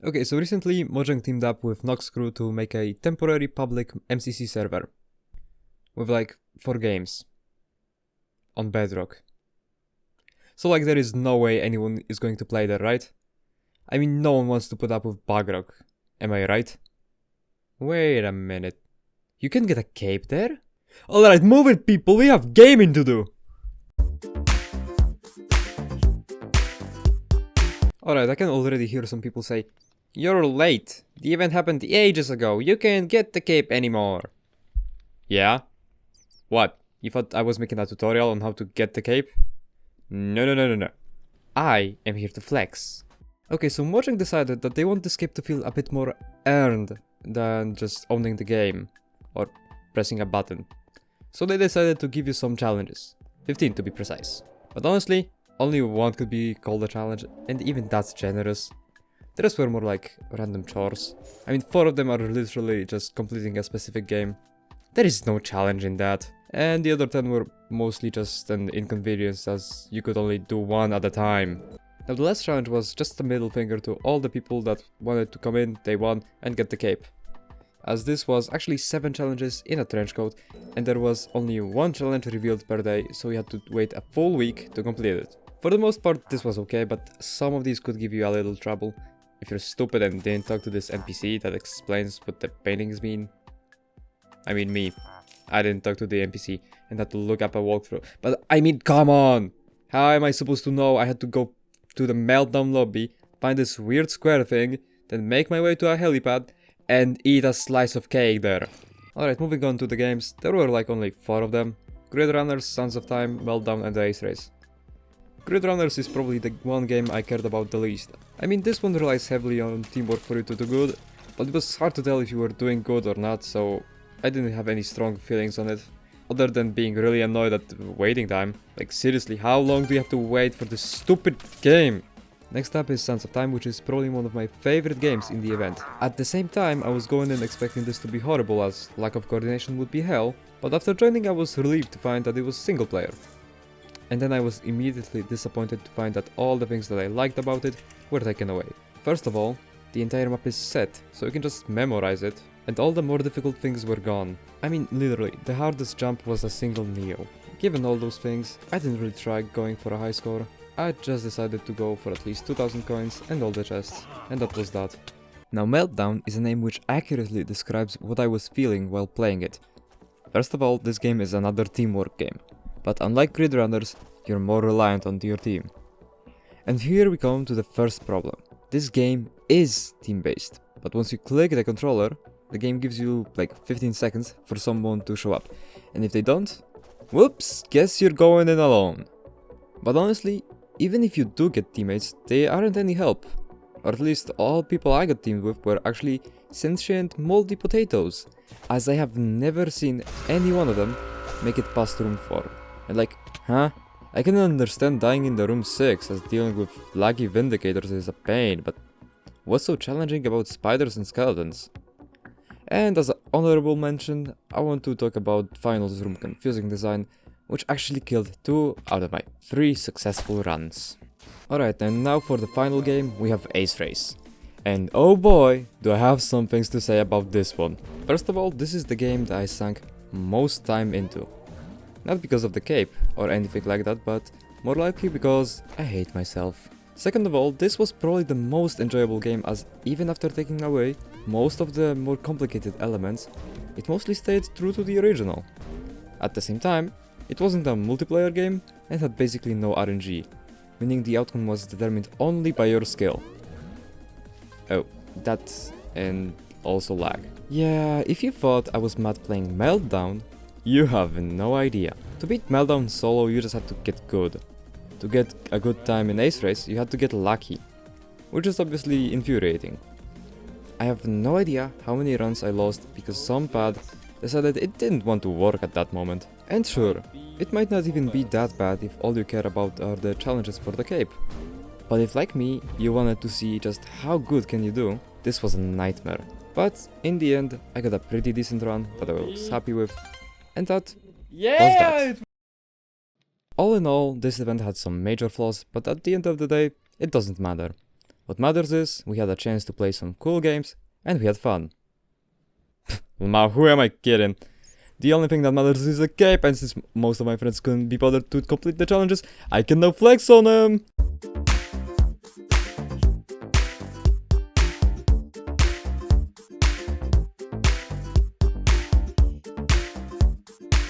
Okay, so recently Mojang teamed up with Nox Crew to make a temporary public MCC server with like 4 games on Bedrock. So like there is no way anyone is going to play there, right? I mean, no one wants to put up with Bugrock. Am I right? Wait a minute. You can get a cape there? Alright, move it people, we have gaming to do! Alright, I can already hear some people say, "You're late. The event happened ages ago. You can't get the cape anymore." Yeah? What? You thought I was making a tutorial on how to get the cape? No. I am here to flex. Okay, so Mojang decided that they want this cape to feel a bit more earned than just owning the game or pressing a button. So they decided to give you some challenges. 15 to be precise. But honestly, only one could be called a challenge, and even that's generous. The rest were more like random chores. I mean, 4 of them are literally just completing a specific game. There is no challenge in that. And the other 10 were mostly just an inconvenience, as you could only do one at a time. Now the last challenge was just a middle finger to all the people that wanted to come in day 1 and get the cape. As this was actually 7 challenges in a trench coat, and there was only 1 challenge revealed per day, so you had to wait a full week to complete it. For the most part this was okay, but some of these could give you a little trouble. If you're stupid and didn't talk to this NPC that explains what the paintings mean. I mean me. I didn't talk to the NPC and had to look up a walkthrough. But I mean, come on! How am I supposed to know? I had to go to the Meltdown lobby, find this weird square thing, then make my way to a helipad, and eat a slice of cake there. Alright, moving on to the games. There were like only 4 of them. Grid Runners, Sons of Time, Meltdown and the Ace Race. Grid Runners is probably the one game I cared about the least. I mean, this one relies heavily on teamwork for you to do good, but it was hard to tell if you were doing good or not, so I didn't have any strong feelings on it. Other than being really annoyed at the waiting time. Like seriously, how long do you have to wait for this stupid game? Next up is Sons of Time, which is probably one of my favorite games in the event. At the same time, I was going in expecting this to be horrible, as lack of coordination would be hell, but after joining I was relieved to find that it was single player. And then I was immediately disappointed to find that all the things that I liked about it were taken away. First of all, the entire map is set, so you can just memorize it, and all the more difficult things were gone. I mean, literally, the hardest jump was a single Neo. Given all those things, I didn't really try going for a high score. I just decided to go for at least 2000 coins and all the chests, and that was that. Now Meltdown is a name which accurately describes what I was feeling while playing it. First of all, this game is another teamwork game. But unlike Grid Runners, you're more reliant on your team. And here we come to the first problem. This game is team-based, but once you click the controller, the game gives you like 15 seconds for someone to show up. And if they don't, whoops, guess you're going in alone. But honestly, even if you do get teammates, they aren't any help. Or at least all people I got teamed with were actually sentient moldy potatoes, as I have never seen any one of them make it past room 4. And like, huh? I can understand dying in the room 6 as dealing with laggy vindicators is a pain, but what's so challenging about spiders and skeletons? And as an honorable mention, I want to talk about Finals room confusing design, which actually killed 2 out of my 3 successful runs. Alright, and now for the final game, we have Ace Race. And oh boy, do I have some things to say about this one. First of all, this is the game that I sank most time into. Not because of the cape or anything like that, but more likely because I hate myself. Second of all, this was probably the most enjoyable game, as even after taking away most of the more complicated elements, it mostly stayed true to the original. At the same time, it wasn't a multiplayer game and had basically no RNG, meaning the outcome was determined only by your skill. Oh, that and also lag. Yeah, if you thought I was mad playing Meltdown, you have no idea. To beat Meltdown solo, you just had to get good. To get a good time in Ace Race, you had to get lucky, which is obviously infuriating. I have no idea how many runs I lost because some pad decided it didn't want to work at that moment. And sure, it might not even be that bad if all you care about are the challenges for the cape. But if like me, you wanted to see just how good can you do, this was a nightmare. But in the end, I got a pretty decent run that I was happy with, and that was that. All in all, this event had some major flaws, but at the end of the day, it doesn't matter. What matters is, we had a chance to play some cool games, and we had fun. Now, who am I kidding? The only thing that matters is the cape, and since most of my friends couldn't be bothered to complete the challenges, I can now flex on them!